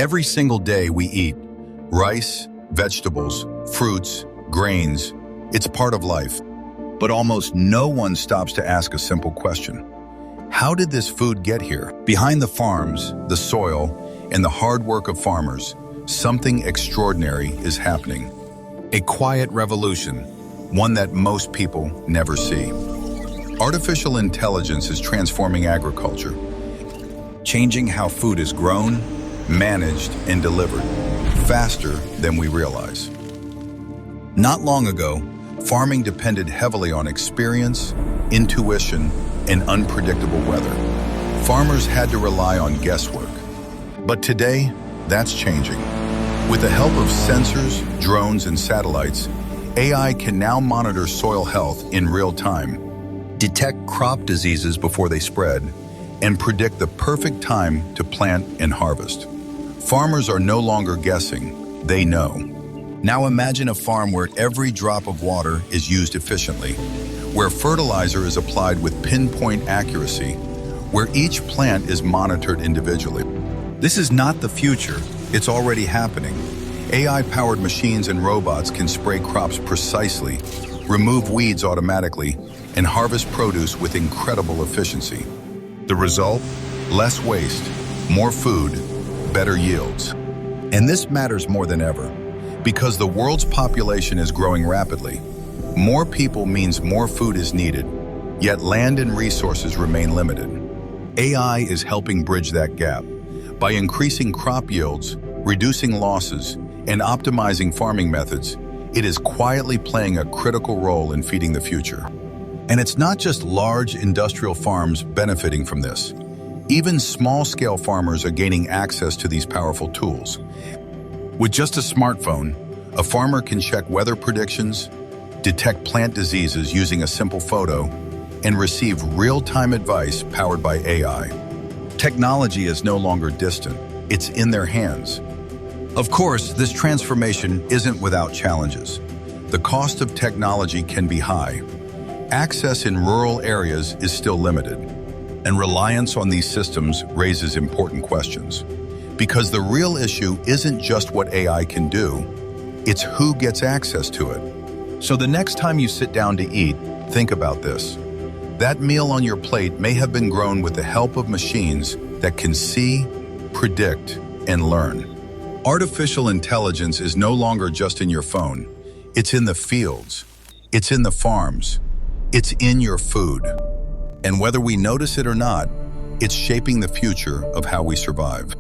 Every single day we eat rice, vegetables, fruits, grains. It's part of life. But almost no one stops to ask a simple question. How did this food get here? Behind the farms, the soil, and the hard work of farmers, something extraordinary is happening. A quiet revolution, one that most people never see. Artificial intelligence is transforming agriculture, changing how food is grown, managed, and delivered faster than we realize. Not long ago, farming depended heavily on experience, intuition, and unpredictable weather. Farmers had to rely on guesswork. But today, that's changing. With the help of sensors, drones, and satellites, AI can now monitor soil health in real time, detect crop diseases before they spread, and predict the perfect time to plant and harvest. Farmers are no longer guessing, they know. Now imagine a farm where every drop of water is used efficiently, where fertilizer is applied with pinpoint accuracy, where each plant is monitored individually. This is not the future, it's already happening. AI-powered machines and robots can spray crops precisely, remove weeds automatically, and harvest produce with incredible efficiency. The result? Less waste, more food, better yields. And this matters more than ever, because the world's population is growing rapidly. More people means more food is needed, yet land and resources remain limited. AI is helping bridge that gap by increasing crop yields, reducing losses, and optimizing farming methods. It is quietly playing a critical role in feeding the future. And it's not just large industrial farms benefiting from this. Even small-scale farmers are gaining access to these powerful tools. With just a smartphone, a farmer can check weather predictions, detect plant diseases using a simple photo, and receive real-time advice powered by AI. Technology is no longer distant, it's in their hands. Of course, this transformation isn't without challenges. The cost of technology can be high. Access in rural areas is still limited, and reliance on these systems raises important questions. Because the real issue isn't just what AI can do, it's who gets access to it. So the next time you sit down to eat, think about this. That meal on your plate may have been grown with the help of machines that can see, predict, and learn. Artificial intelligence is no longer just in your phone. It's in the fields. It's in the farms. It's in your food. And whether we notice it or not, it's shaping the future of how we survive.